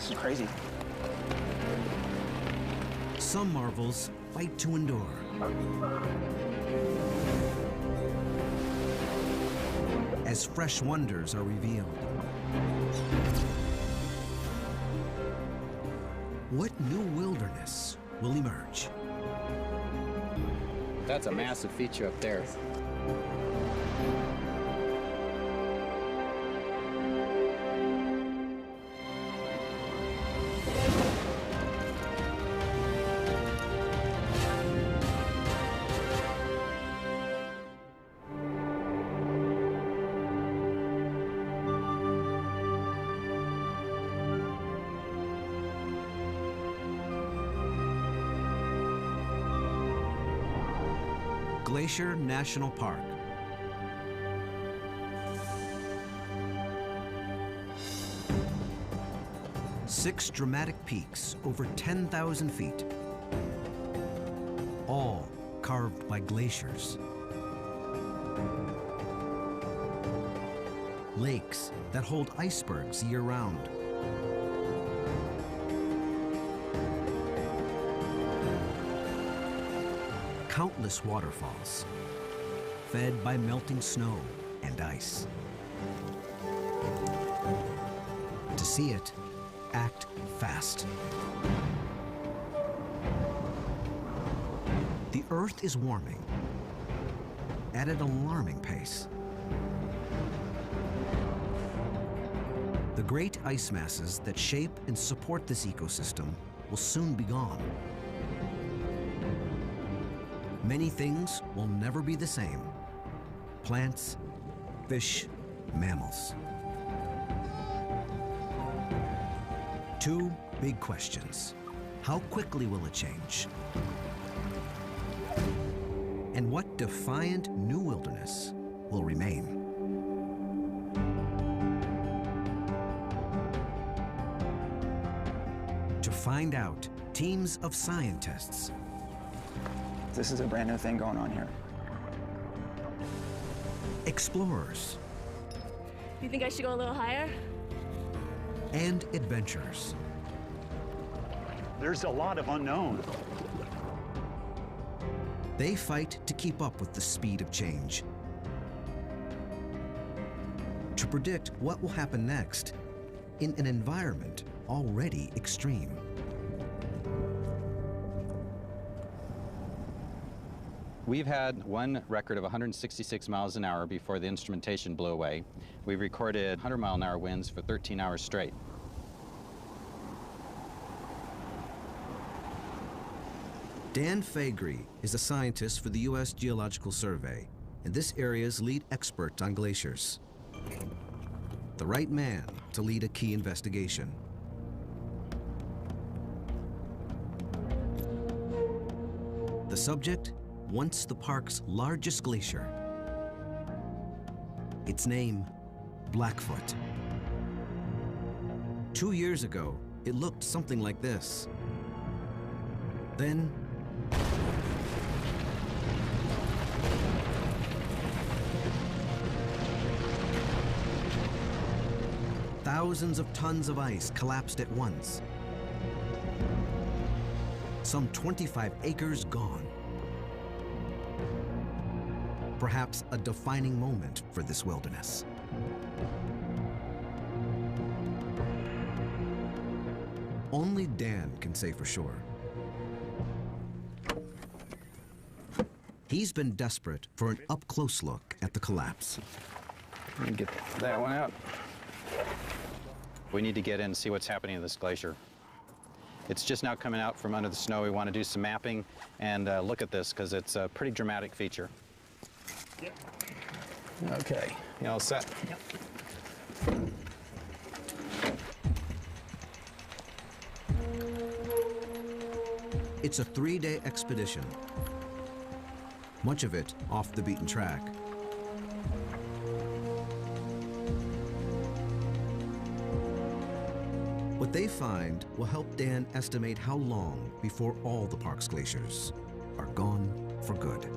This is crazy. Some marvels fight to endure. As fresh wonders are revealed. What new wilderness will emerge? That's a massive feature up there. Glacier National Park. Six dramatic peaks over 10,000 feet, all carved by glaciers. Lakes that hold icebergs year-round. Countless waterfalls, fed by melting snow and ice. To see it, act fast. The Earth is warming at an alarming pace. The great ice masses that shape and support this ecosystem will soon be gone. Many things will never be the same. Plants, fish, mammals. Two big questions. How quickly will it change? And what defiant new wilderness will remain? To find out, teams of scientists. This is a brand new thing going on here. Explorers. You think I should go a little higher? And adventurers. There's a lot of unknown. They fight to keep up with the speed of change. To predict what will happen next in an environment already extreme. We've had one record of 166 miles an hour before the instrumentation blew away. We've recorded 100-mile-an-hour winds for 13 hours straight. Dan Faegre is a scientist for the U.S. Geological Survey and this area's lead expert on glaciers. The right man to lead a key investigation. The subject, once the park's largest glacier. Its name, Blackfoot. 2 years ago, it looked something like this. Then, thousands of tons of ice collapsed at once. Some 25 acres gone. Perhaps a defining moment for this wilderness. Only Dan can say for sure. He's been desperate for an up-close look at the collapse. Let me get that one out. We need to get in and see what's happening to this glacier. It's just now coming out from under the snow. We want to do some mapping and look at this because it's a pretty dramatic feature. Yep. Okay, you all set? Yep. It's a 3-day expedition, much of it off the beaten track. What they find will help Dan estimate how long before all the park's glaciers are gone for good.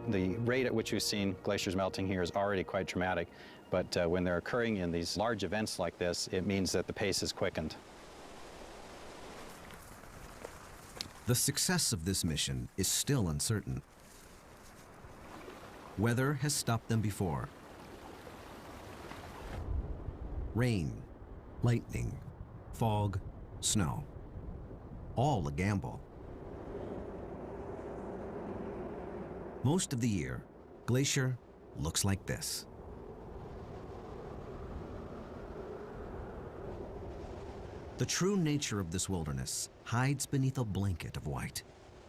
The rate at which we've seen glaciers melting here is already quite dramatic, but when they're occurring in these large events like this, it means that the pace is quickened. The success of this mission is still uncertain. Weather has stopped them before. Rain, lightning, fog, snow. All a gamble. Most of the year, Glacier looks like this. The true nature of this wilderness hides beneath a blanket of white,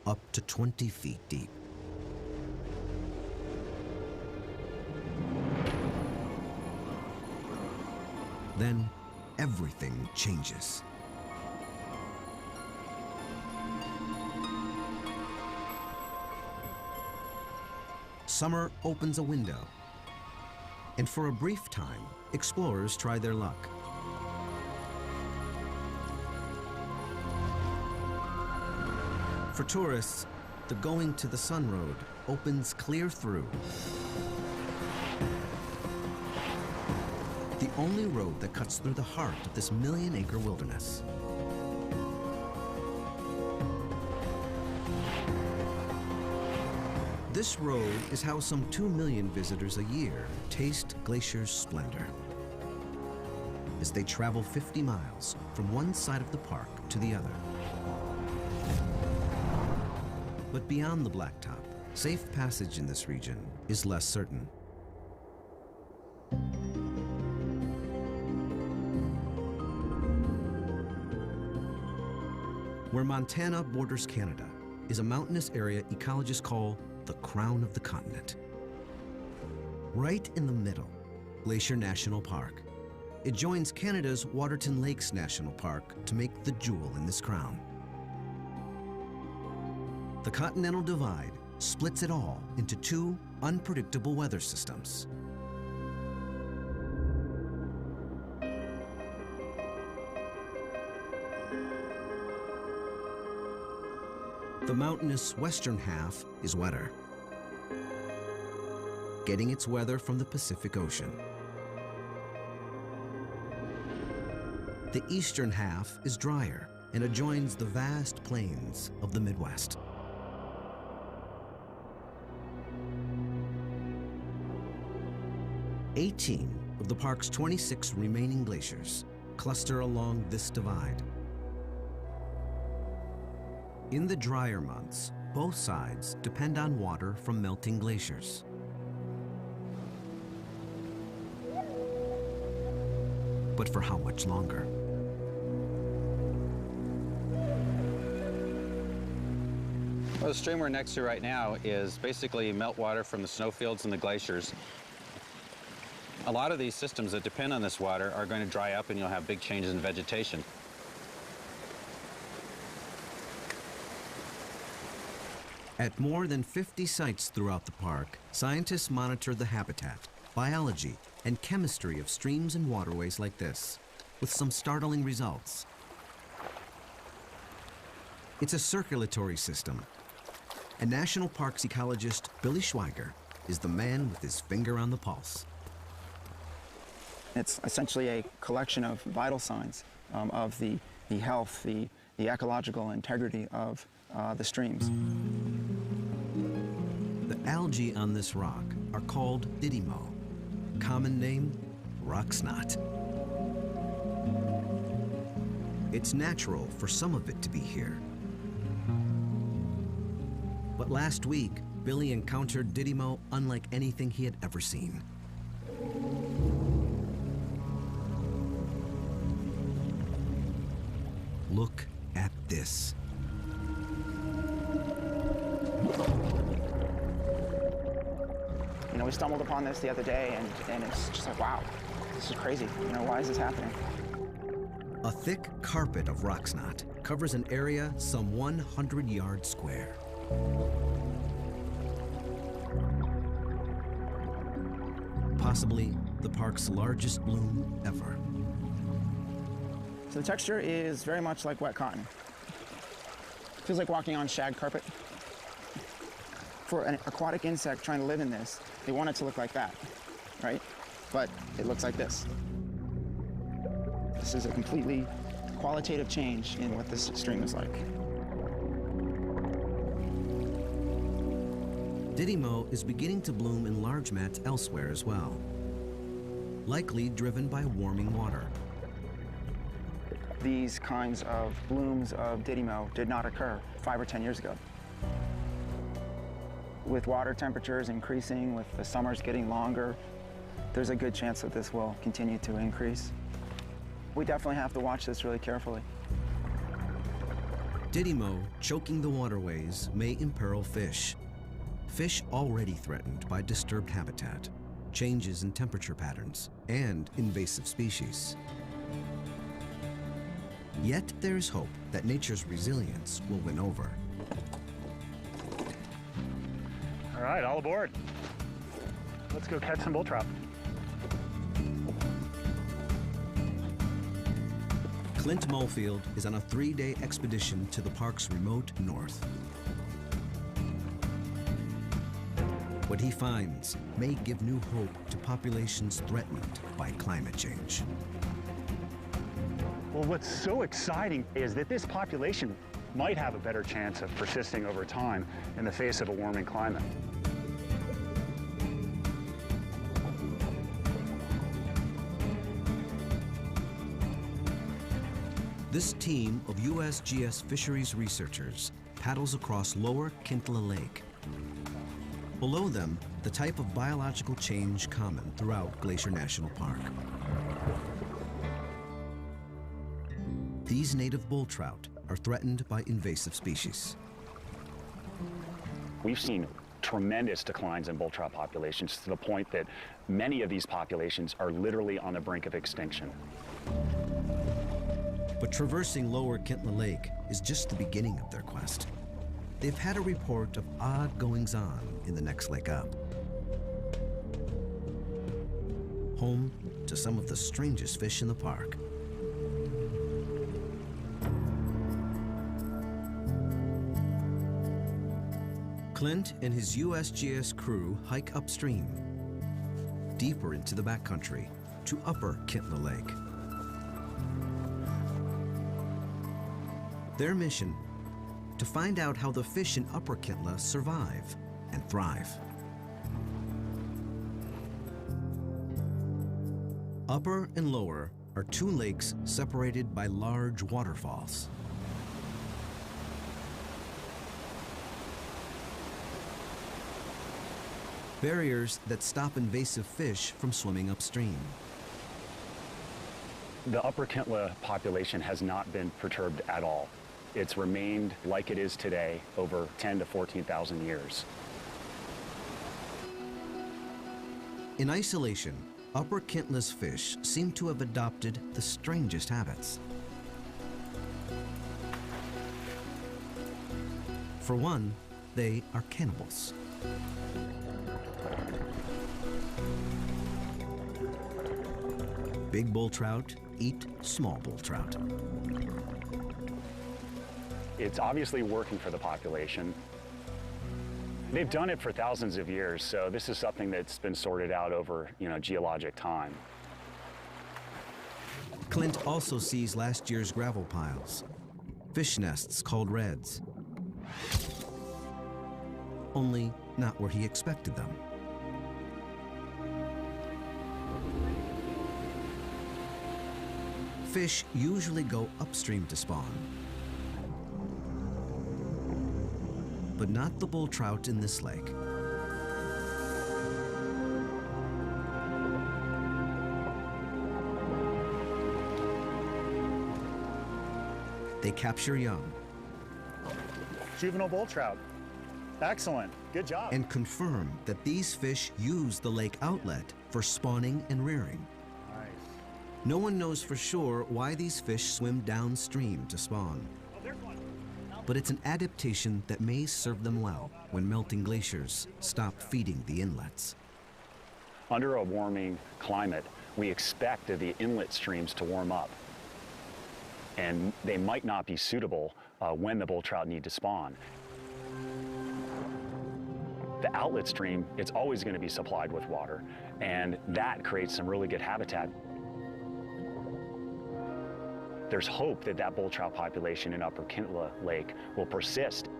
up to 20 feet deep. Then everything changes. Summer opens a window, and for a brief time, explorers try their luck. For tourists, the Going to the Sun Road opens clear through. The only road that cuts through the heart of this million-acre wilderness. This road is how some 2 million visitors a year taste Glacier's splendor as they travel 50 miles from one side of the park to the other. But beyond the blacktop, safe passage in this region is less certain. Where Montana borders Canada is a mountainous area ecologists call the crown of the continent. Right in the middle, Glacier National Park. It joins Canada's Waterton Lakes National Park to make the jewel in this crown. The Continental Divide splits it all into 2 unpredictable weather systems. The mountainous western half is wetter, getting its weather from the Pacific Ocean. The eastern half is drier and adjoins the vast plains of the Midwest. "18 of the park's 26 remaining glaciers cluster along this divide. In the drier months, both sides depend on water from melting glaciers. But for how much longer? Well, the stream we're next to right now is basically meltwater from the snowfields and the glaciers. A lot of these systems that depend on this water are going to dry up and you'll have big changes in vegetation. At more than 50 sites throughout the park, scientists monitor the habitat, biology, and chemistry of streams and waterways like this, with some startling results. It's a circulatory system, and National Parks ecologist Billy Schweiger is the man with his finger on the pulse. It's essentially a collection of vital signs of the health, the ecological integrity of the streams. The algae on this rock are called didymo, common name, rock snot. It's natural for some of it to be here. But last week, Billy encountered didymo unlike anything he had ever seen. Look at this. You know, we stumbled upon this the other day, and it's just like, wow, this is crazy. You know, why is this happening? A thick carpet of rock snot covers an area some 100 yards square. Possibly the park's largest bloom ever. So the texture is very much like wet cotton. Feels like walking on shag carpet. For an aquatic insect trying to live in this, they want it to look like that, right? But it looks like this. This is a completely qualitative change in what this stream is like. Didymo is beginning to bloom in large mats elsewhere as well, likely driven by warming water. These kinds of blooms of Didymo did not occur 5 or 10 years ago. With water temperatures increasing, with the summers getting longer, there's a good chance that this will continue to increase. We definitely have to watch this really carefully. Didymo choking the waterways may imperil fish. Fish already threatened by disturbed habitat, changes in temperature patterns, and invasive species. Yet there's hope that nature's resilience will win over. All right, all aboard. Let's go catch some bull trout. Clint Molefield is on a 3-day expedition to the park's remote north. What he finds may give new hope to populations threatened by climate change. Well, what's so exciting is that this population might have a better chance of persisting over time in the face of a warming climate. This team of USGS fisheries researchers paddles across Lower Kintla Lake. Below them, the type of biological change common throughout Glacier National Park. These native bull trout are threatened by invasive species. We've seen tremendous declines in bull trout populations to the point that many of these populations are literally on the brink of extinction. But traversing Lower Kintla Lake is just the beginning of their quest. They've had a report of odd goings-on in the next lake up. Home to some of the strangest fish in the park. Clint and his USGS crew hike upstream, deeper into the backcountry, to Upper Kintla Lake. Their mission, to find out how the fish in Upper Kintla survive and thrive. Upper and Lower are 2 lakes separated by large waterfalls. Barriers that stop invasive fish from swimming upstream. The Upper Kintla population has not been perturbed at all. It's remained like it is today over 10 to 14,000 years. In isolation, Upper Kintla's fish seem to have adopted the strangest habits. For one, they are cannibals. Big bull trout eat small bull trout. It's obviously working for the population. They've done it for thousands of years, so this is something that's been sorted out over, geologic time. Clint also sees last year's gravel piles, fish nests called reds. Only not where he expected them. Fish usually go upstream to spawn, but not the bull trout in this lake. They capture young Juvenile bull trout. Excellent. Good job. and confirm that these fish use the lake outlet for spawning and rearing. Nice. No one knows for sure why these fish swim downstream to spawn, Oh, there's one. but it's an adaptation that may serve them well when melting glaciers stop feeding the inlets. Under a warming climate, we expect the inlet streams to warm up. And they might not be suitable when the bull trout need to spawn. the outlet stream, it's always going to be supplied with water, and that creates some really good habitat. There's hope that that bull trout population in Upper Kintla Lake will persist.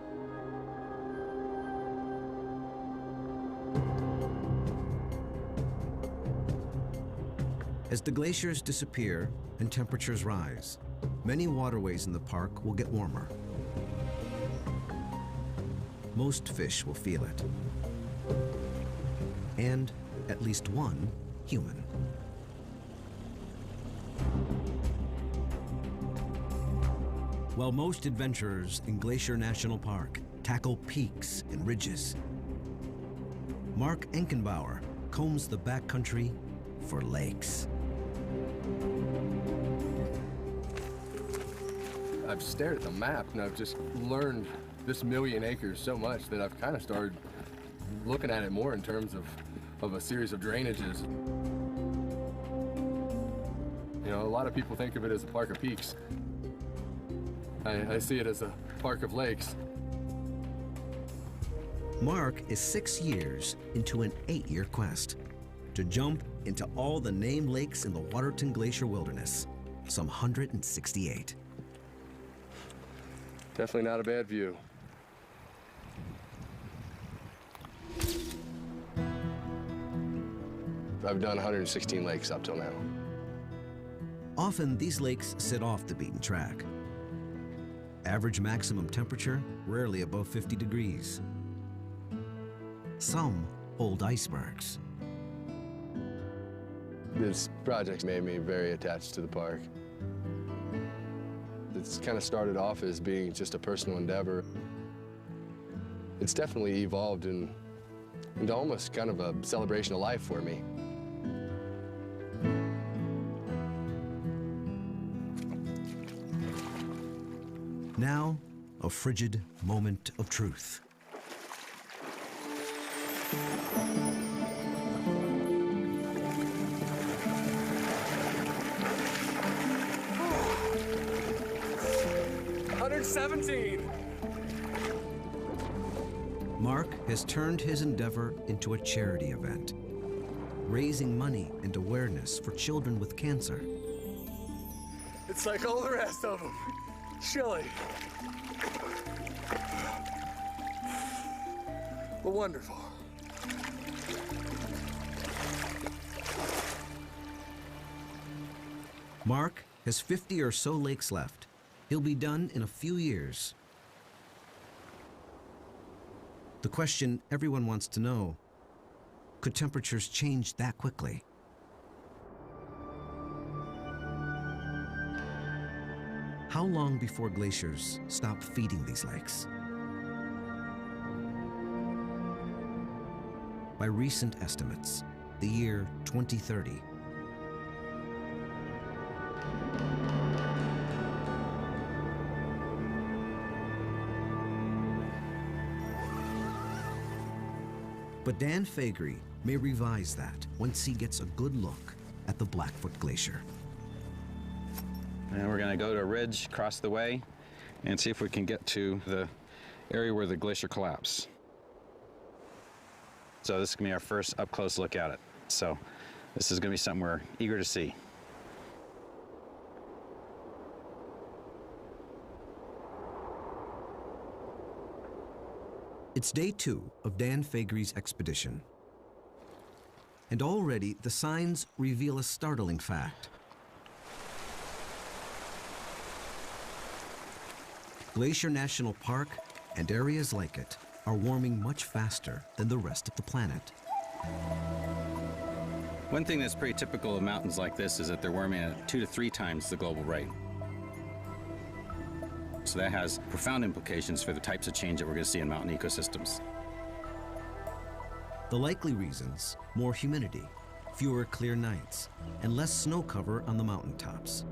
As the glaciers disappear and temperatures rise, many waterways in the park will get warmer. Most fish will feel it. And at least one human. While most adventurers in Glacier National Park tackle peaks and ridges, Mark Enkenbauer combs the backcountry for lakes. I've stared at the map and I've just learned this 1,000,000 acres so much that I've kind of started looking at it more in terms of a series of drainages. You know, a lot of people think of it as a park of peaks. I see it as a park of lakes. Mark is 6 years into an 8-year quest to jump into all the named lakes in the Waterton Glacier Wilderness, some 168. Definitely not a bad view. I've done 116 lakes up till now. Often these lakes sit off the beaten track. Average maximum temperature rarely above 50 degrees. Some hold icebergs. This project made me very attached to the park. It's kind of started off as being just a personal endeavor. It's definitely evolved into almost kind of a celebration of life for me. Now, a frigid moment of truth. Mark has turned his endeavor into a charity event, raising money and awareness for children with cancer. It's like all the rest of them. Chilly. But wonderful. Mark has 50 or so lakes left. He'll be done in a few years. The question everyone wants to know, could temperatures change that quickly? How long before glaciers stop feeding these lakes? By recent estimates, the year 2030. But Dan Faegre may revise that once he gets a good look at the Blackfoot Glacier. And we're going to go to a ridge across the way and see if we can get to the area where the glacier collapsed. So this is going to be our first up-close look at it. So this is going to be something we're eager to see. It's day 2 of Dan Faegre's expedition. And already the signs reveal a startling fact. Glacier National Park and areas like it are warming much faster than the rest of the planet. One thing that's pretty typical of mountains like this is that they're warming at 2 to 3 times the global rate. So that has profound implications for the types of change that we're going to see in mountain ecosystems. The likely reasons: more humidity, fewer clear nights, and less snow cover on the mountaintops.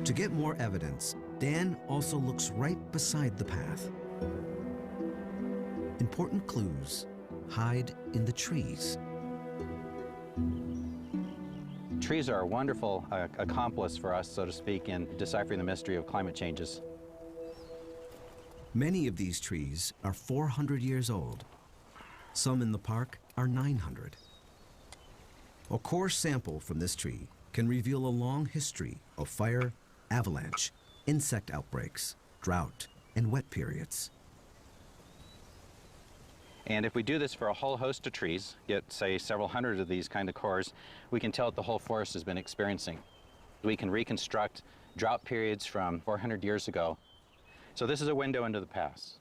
To get more evidence, Dan also looks right beside the path. Important clues hide in the trees. Trees are a wonderful accomplice for us, so to speak, in deciphering the mystery of climate changes. Many of these trees are 400 years old. Some in the park are 900. A core sample from this tree can reveal a long history of fire, avalanche, insect outbreaks, drought, and wet periods. And if we do this for a whole host of trees, get, say, several hundred of these kind of cores, we can tell what the whole forest has been experiencing. We can reconstruct drought periods from 400 years ago. So this is a window into the past.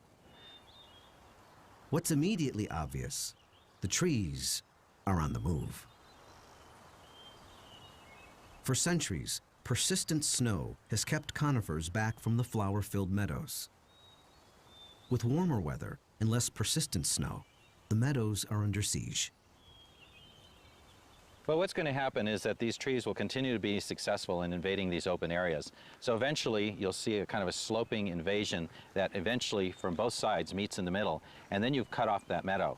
What's immediately obvious, the trees are on the move. For centuries, persistent snow has kept conifers back from the flower-filled meadows. With warmer weather and less persistent snow, the meadows are under siege. Well, what's going to happen is that these trees will continue to be successful in invading these open areas. So eventually you'll see a kind of a sloping invasion that eventually from both sides meets in the middle, and then you've cut off that meadow.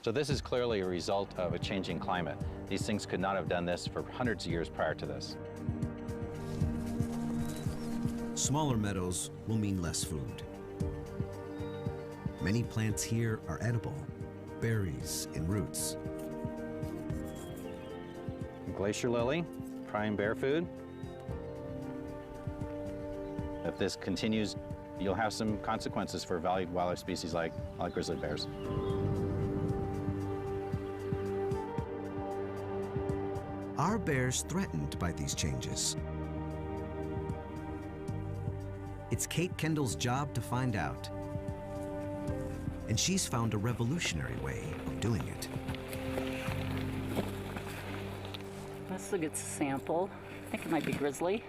So this is clearly a result of a changing climate. These things could not have done this for hundreds of years prior to this. Smaller meadows will mean less food. Many plants here are edible, berries and roots. Glacier lily, prime bear food. If this continues, you'll have some consequences for valued wildlife species like grizzly bears. Are bears threatened by these changes? It's Kate Kendall's job to find out. And she's found a revolutionary way of doing it. Let's look at the sample. I think it might be grizzly.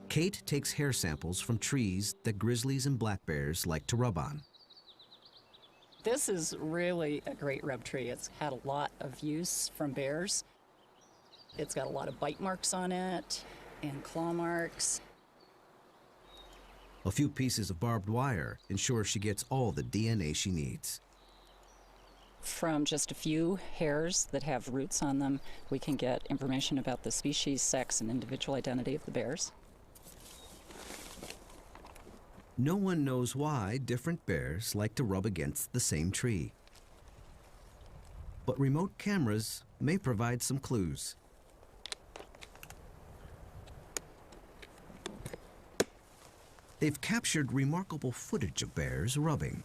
Kate takes hair samples from trees that grizzlies and black bears like to rub on. This is really a great rub tree. It's had a lot of use from bears. It's got a lot of bite marks on it and claw marks. A few pieces of barbed wire ensure she gets all the DNA she needs. From just a few hairs that have roots on them, we can get information about the species, sex, and individual identity of the bears. No one knows why different bears like to rub against the same tree. But remote cameras may provide some clues. They've captured remarkable footage of bears rubbing.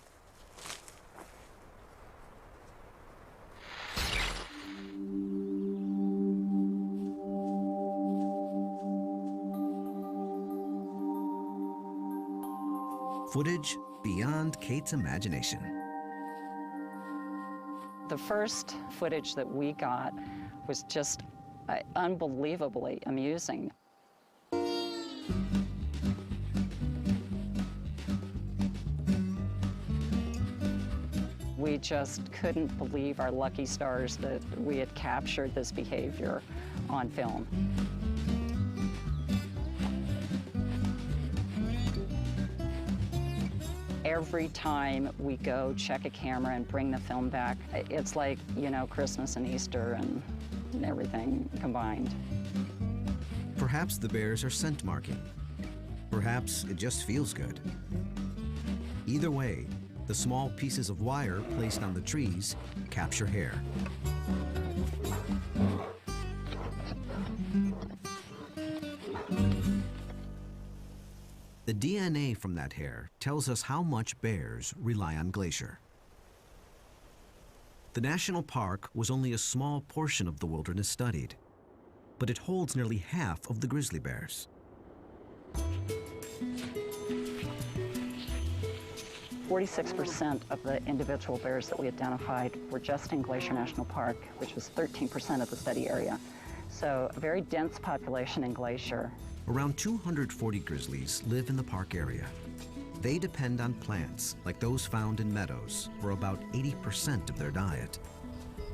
Footage beyond Kate's imagination. The first footage that we got was just unbelievably amusing. We just couldn't believe our lucky stars that we had captured this behavior on film. Every time we go check a camera and bring the film back, it's like, you know, Christmas and Easter and everything combined. Perhaps the bears are scent marking. Perhaps it just feels good. Either way, the small pieces of wire placed on the trees capture hair. The DNA from that hair tells us how much bears rely on Glacier. The national park was only a small portion of the wilderness studied, but it holds nearly half of the grizzly bears. 46% of the individual bears that we identified were just in Glacier National Park, which was 13% of the study area. So a very dense population in Glacier. Around 240 grizzlies live in the park area. They depend on plants like those found in meadows for about 80% of their diet.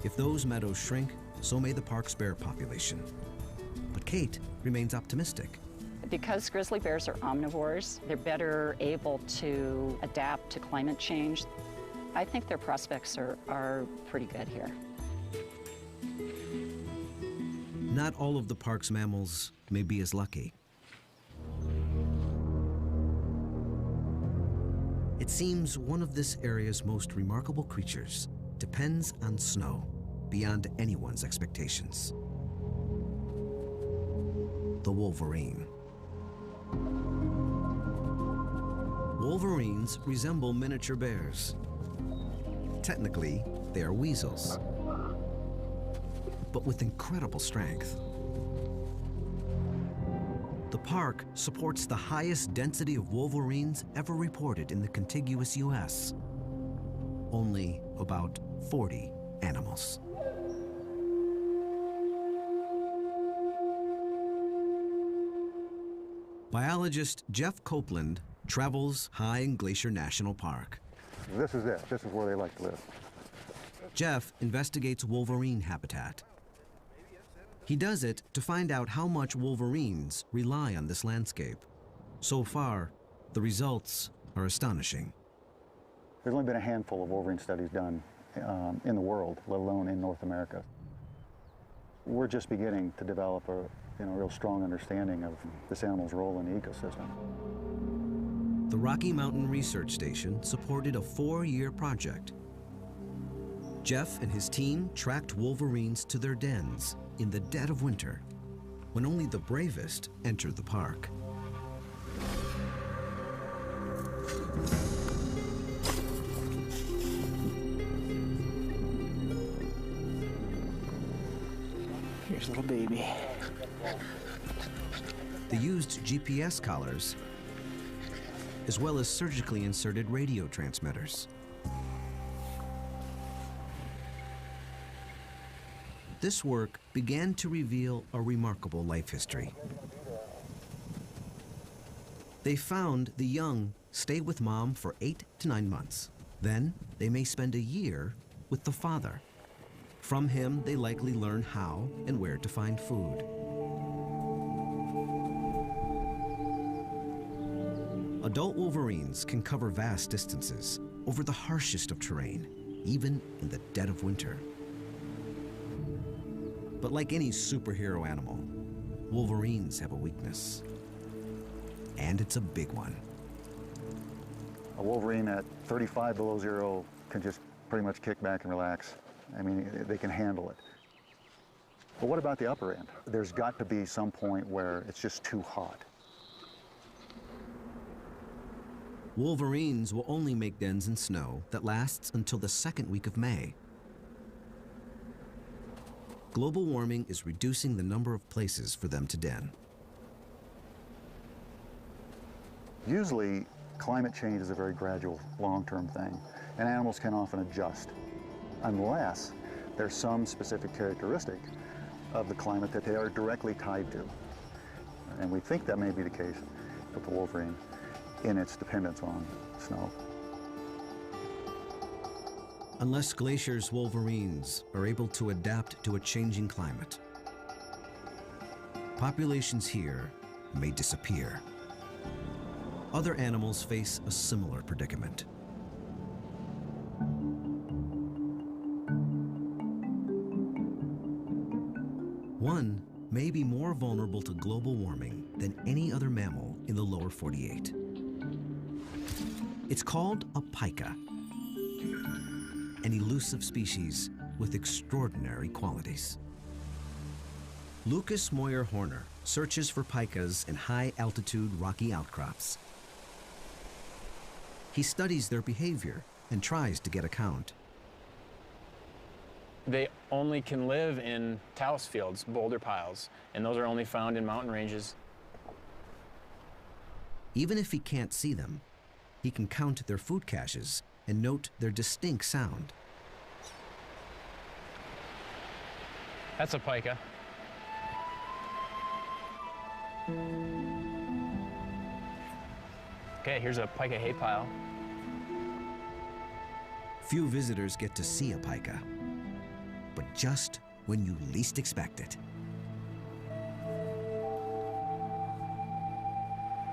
If those meadows shrink, so may the park's bear population. But Kate remains optimistic. Because grizzly bears are omnivores, they're better able to adapt to climate change. I think their prospects are pretty good here. Not all of the park's mammals may be as lucky. It seems one of this area's most remarkable creatures depends on snow beyond anyone's expectations. The wolverine. Wolverines resemble miniature bears. Technically, they are weasels, but with incredible strength. The park supports the highest density of wolverines ever reported in the contiguous US. Only about 40 animals. Biologist Jeff Copeland travels high in Glacier National Park. This is it. This is where they like to live. Jeff investigates wolverine habitat. He does it to find out how much wolverines rely on this landscape. So far, the results are astonishing. There's only been a handful of wolverine studies done in the world, let alone in North America. We're just beginning to develop a real strong understanding of this animal's role in the ecosystem. The Rocky Mountain Research Station supported a 4-year project. Jeff and his team tracked wolverines to their dens in the dead of winter, when only the bravest entered the park. Here's little baby. They used GPS collars, as well as surgically inserted radio transmitters. This work began to reveal a remarkable life history. They found the young stay with mom for 8 to 9 months. Then they may spend a year with the father. From him, they likely learn how and where to find food. Adult wolverines can cover vast distances over the harshest of terrain, even in the dead of winter. But like any superhero animal, wolverines have a weakness. And it's a big one. A wolverine at 35 below zero can just pretty much kick back and relax. I mean, they can handle it. But what about the upper end? There's got to be some point where it's just too hot. Wolverines will only make dens in snow that lasts until the second week of May. Global warming is reducing the number of places for them to den. Usually, climate change is a very gradual, long-term thing, and animals can often adjust, unless there's some specific characteristic of the climate that they are directly tied to. And we think that may be the case with the wolverine in its dependence on snow. Unless Glacier's wolverines are able to adapt to a changing climate, populations here may disappear. Other animals face a similar predicament. One may be more vulnerable to global warming than any other mammal in the lower 48. It's called a pika, an elusive species with extraordinary qualities. Lucas Moyer-Horner searches for pikas in high-altitude rocky outcrops. He studies their behavior and tries to get a count. They only can live in talus fields, boulder piles, and those are only found in mountain ranges. Even if he can't see them, he can count their food caches and note their distinct sound. That's a pika. Okay, here's a pika hay pile. Few visitors get to see a pika, but just when you least expect it.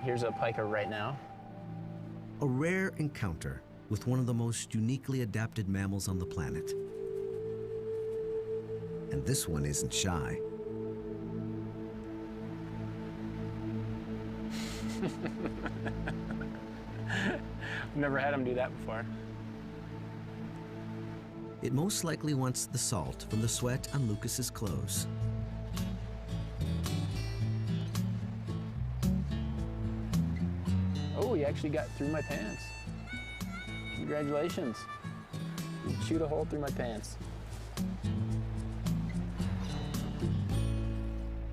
Here's a pika right now. A rare encounter with one of the most uniquely adapted mammals on the planet. And this one isn't shy. Never had them do that before. It most likely wants the salt from the sweat on Lucas's clothes. Oh, you actually got through my pants. Congratulations. You chewed a hole through my pants.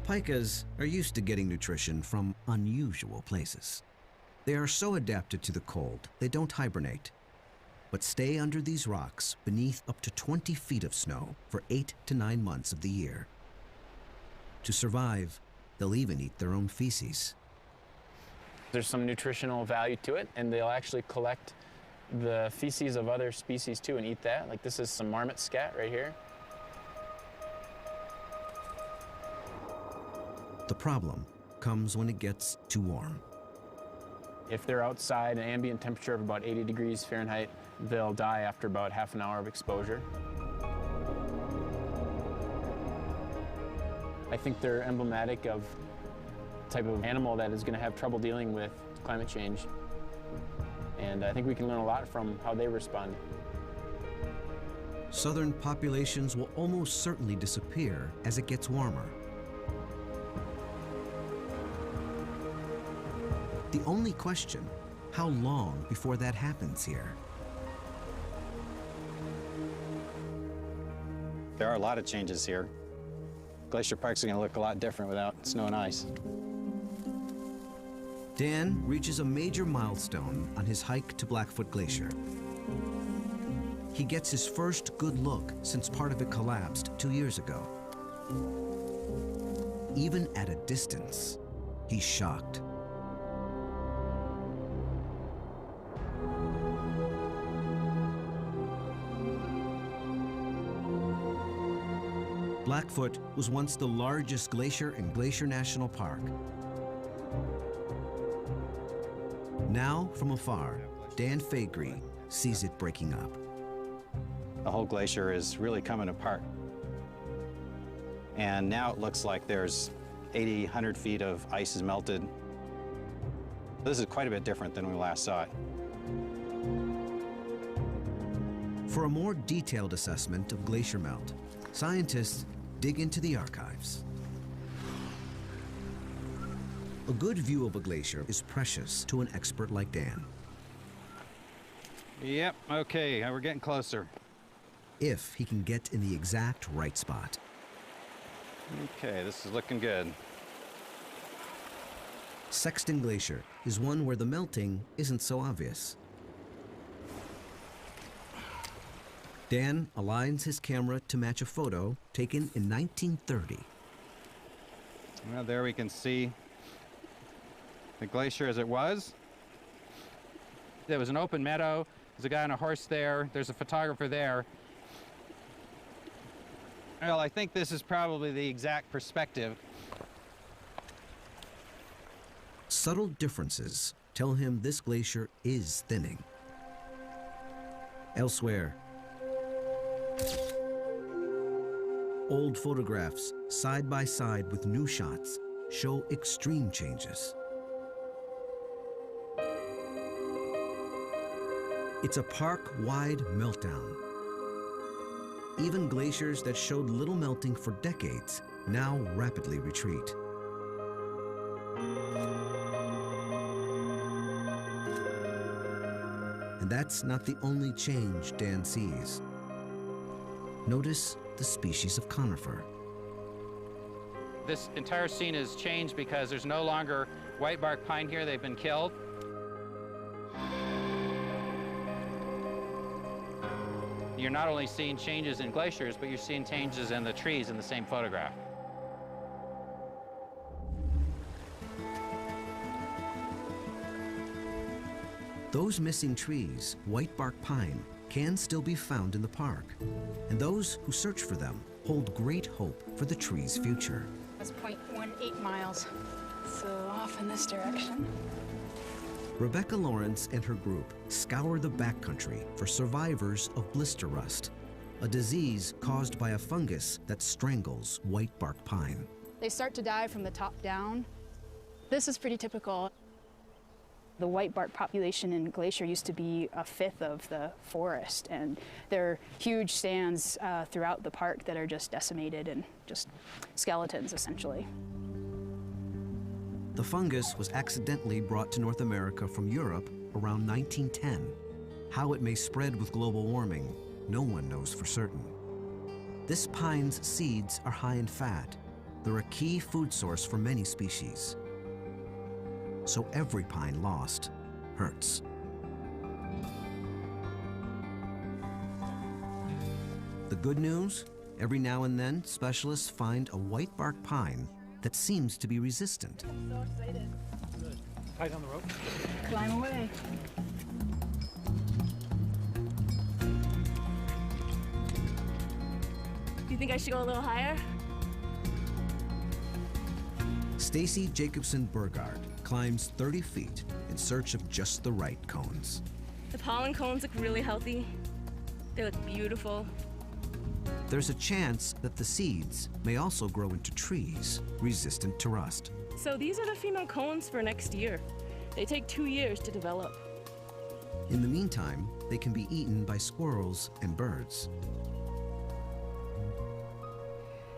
Pikas are used to getting nutrition from unusual places. They are so adapted to the cold, they don't hibernate, but stay under these rocks beneath up to 20 feet of snow for 8 to 9 months of the year. To survive, they'll even eat their own feces. There's some nutritional value to it, and they'll actually collect the feces of other species too and eat that. Like this is some marmot scat right here. The problem comes when it gets too warm. If they're outside an ambient temperature of about 80 degrees Fahrenheit, they'll die after about half an hour of exposure. I think they're emblematic of the type of animal that is going to have trouble dealing with climate change. And I think we can learn a lot from how they respond. Southern populations will almost certainly disappear as it gets warmer. The only question, how long before that happens here? There are a lot of changes here. Glacier Park's going to look a lot different without snow and ice. Dan reaches a major milestone on his hike to Blackfoot Glacier. He gets his first good look since part of it collapsed 2 years ago. Even at a distance, he's shocked. Blackfoot was once the largest glacier in Glacier National Park. Now, from afar, Dan Faegre sees it breaking up. The whole glacier is really coming apart. And now it looks like there's 80, 100 feet of ice is melted. This is quite a bit different than when we last saw it. For a more detailed assessment of glacier melt, scientists dig into the archives. A good view of a glacier is precious to an expert like Dan. Yep, okay, we're getting closer. If he can get in the exact right spot. Okay, this is looking good. Sexton Glacier is one where the melting isn't so obvious. Dan aligns his camera to match a photo taken in 1930. Well, there we can see the glacier as it was. There was an open meadow. There's a guy on a horse there. There's a photographer there. Well, I think this is probably the exact perspective. Subtle differences tell him this glacier is thinning. Elsewhere, old photographs, side by side with new shots, show extreme changes. It's a park-wide meltdown. Even glaciers that showed little melting for decades now rapidly retreat. And that's not the only change Dan sees. Notice the species of conifer. This entire scene has changed because there's no longer whitebark pine here. They've been killed. You're not only seeing changes in glaciers, but you're seeing changes in the trees in the same photograph. Those missing trees, whitebark pine, can still be found in the park, and those who search for them hold great hope for the tree's future. That's 0.18 miles, so off in this direction. Rebecca Lawrence and her group scour the backcountry for survivors of blister rust, a disease caused by a fungus that strangles whitebark pine. They start to die from the top down. This is pretty typical. The white bark population in Glacier used to be a fifth of the forest, and there are huge stands throughout the park that are just decimated and just skeletons, essentially. The fungus was accidentally brought to North America from Europe around 1910. How it may spread with global warming, no one knows for certain. This pine's seeds are high in fat. They're a key food source for many species. So every pine lost hurts. The good news? Every now and then, specialists find a white bark pine that seems to be resistant. I'm so excited. Good. Tight on the rope. Climb away. Do you think I should go a little higher? Stacy Jacobson Burgard climbs 30 feet in search of just the right cones. The pollen cones look really healthy. They look beautiful. There's a chance that the seeds may also grow into trees resistant to rust. So these are the female cones for next year. They take 2 years to develop. In the meantime, they can be eaten by squirrels and birds.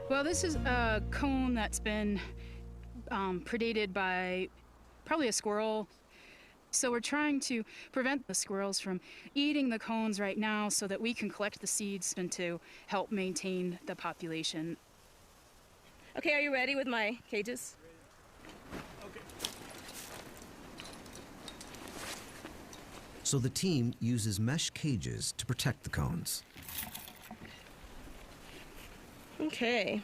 Well, this is a cone that's been predated by probably a squirrel. So we're trying to prevent the squirrels from eating the cones right now so that we can collect the seeds and to help maintain the population. Okay, are you ready with my cages? Okay. So the team uses mesh cages to protect the cones. Okay.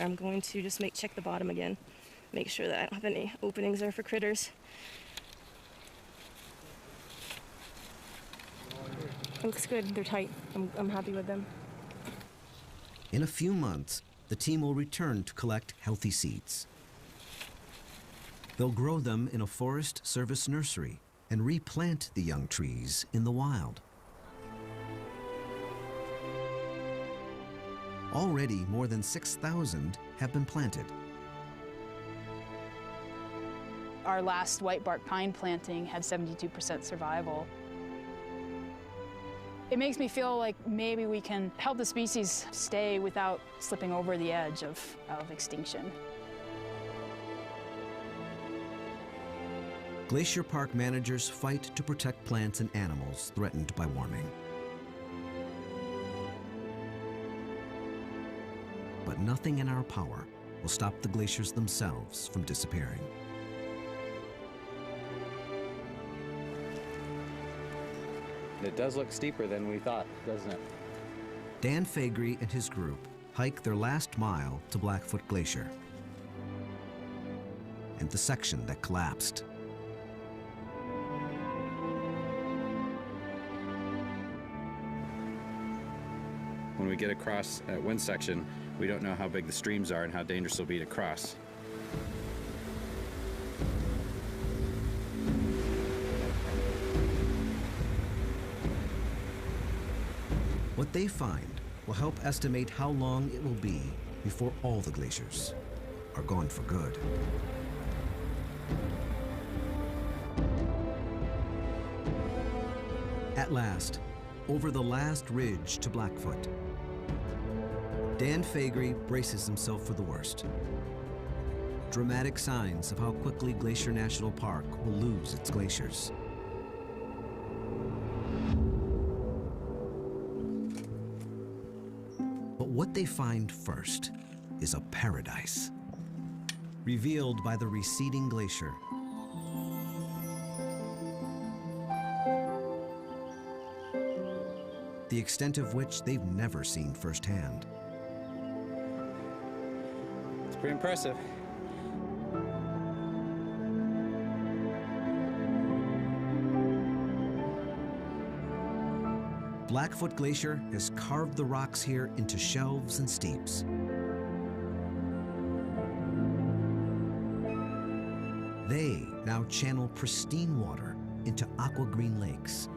I'm going to just check the bottom again. Make sure that I don't have any openings there for critters. Looks good, they're tight. I'm happy with them. In a few months, the team will return to collect healthy seeds. They'll grow them in a Forest Service nursery and replant the young trees in the wild. Already, more than 6,000 have been planted. Our last white bark pine planting had 72% survival. It makes me feel like maybe we can help the species stay without slipping over the edge of extinction. Glacier Park managers fight to protect plants and animals threatened by warming. But nothing in our power will stop the glaciers themselves from disappearing. It does look steeper than we thought, doesn't it? Dan Faegre and his group hike their last mile to Blackfoot Glacier and the section that collapsed. When we get across at one section, we don't know how big the streams are and how dangerous it'll be to cross. What they find will help estimate how long it will be before all the glaciers are gone for good. At last, over the last ridge to Blackfoot, Dan Faegre braces himself for the worst. Dramatic signs of how quickly Glacier National Park will lose its glaciers. But what they find first is a paradise, revealed by the receding glacier. The extent of which they've never seen firsthand. It's pretty impressive. Blackfoot Glacier has carved the rocks here into shelves and steeps. They now channel pristine water into aqua-green lakes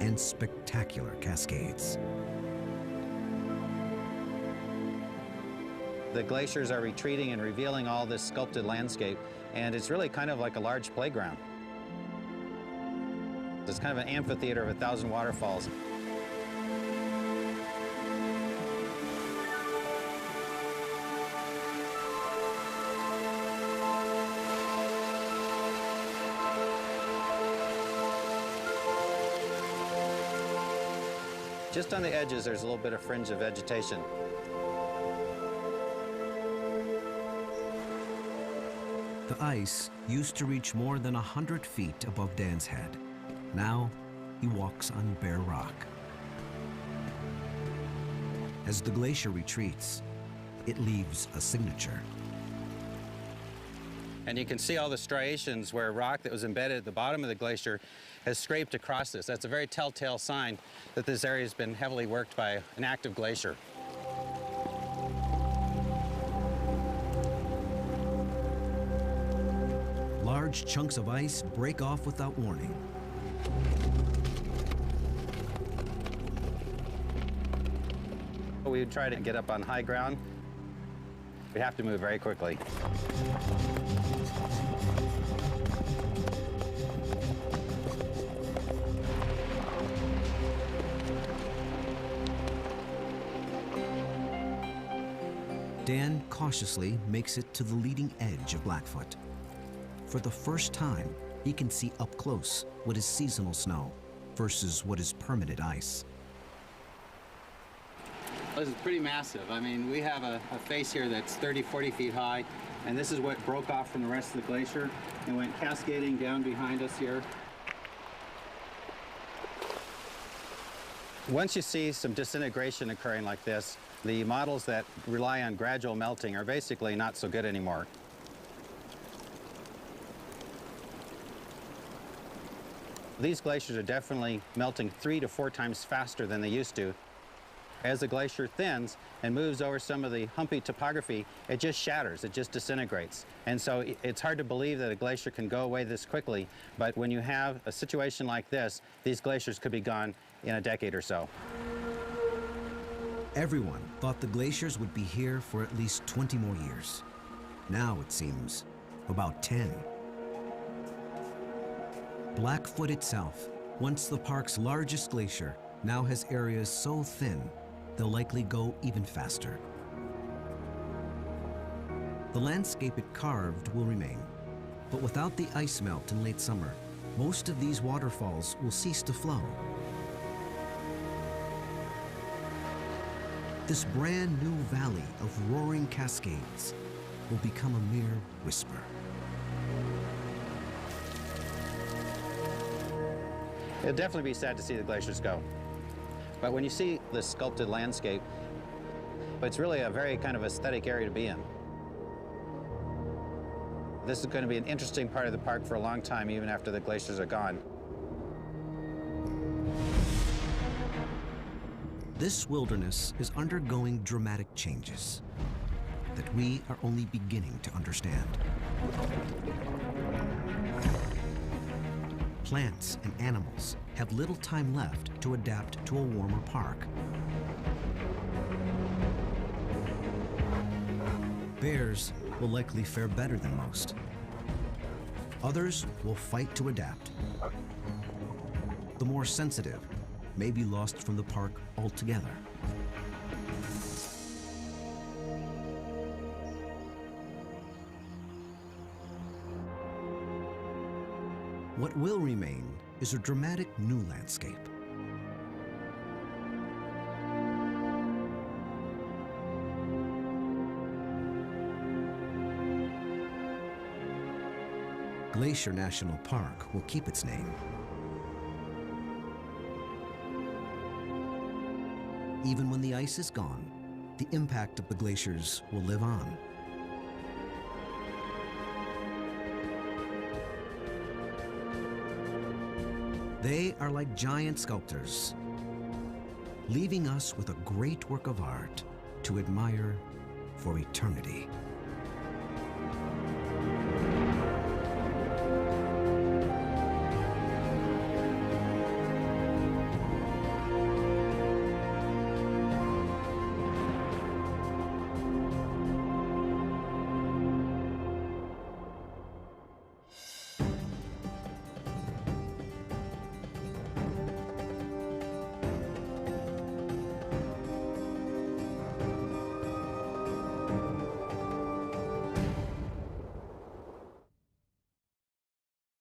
and spectacular cascades. The glaciers are retreating and revealing all this sculpted landscape, and it's really kind of like a large playground. It's kind of an amphitheater of 1,000 waterfalls. Just on the edges, there's a little bit of fringe of vegetation. The ice used to reach more than 100 feet above Dan's head. Now, he walks on bare rock. As the glacier retreats, it leaves a signature. And you can see all the striations where rock that was embedded at the bottom of the glacier has scraped across this. That's a very telltale sign that this area has been heavily worked by an active glacier. Large chunks of ice break off without warning. We would try to get up on high ground. We'd have to move very quickly. Dan cautiously makes it to the leading edge of Blackfoot. For the first time, he can see up close what is seasonal snow versus what is permanent ice. This is pretty massive. I mean, we have a face here that's 30, 40 feet high, and this is what broke off from the rest of the glacier and went cascading down behind us here. Once you see some disintegration occurring like this, the models that rely on gradual melting are basically not so good anymore. These glaciers are definitely melting 3 to 4 times faster than they used to. As the glacier thins and moves over some of the humpy topography, it just shatters, it just disintegrates. And so it's hard to believe that a glacier can go away this quickly, but when you have a situation like this, these glaciers could be gone in a decade or so. Everyone thought the glaciers would be here for at least 20 more years. Now it seems about 10. Blackfoot itself, once the park's largest glacier, now has areas so thin they'll likely go even faster. The landscape it carved will remain, but without the ice melt in late summer, most of these waterfalls will cease to flow. This brand new valley of roaring cascades will become a mere whisper. It'll definitely be sad to see the glaciers go. But when you see this sculpted landscape, it's really a very kind of aesthetic area to be in. This is going to be an interesting part of the park for a long time, even after the glaciers are gone. This wilderness is undergoing dramatic changes that we are only beginning to understand. Plants and animals have little time left to adapt to a warmer park. Bears will likely fare better than most. Others will fight to adapt. The more sensitive may be lost from the park altogether. What will remain is a dramatic new landscape. Glacier National Park will keep its name. Even when the ice is gone, the impact of the glaciers will live on. They are like giant sculptors, leaving us with a great work of art to admire for eternity.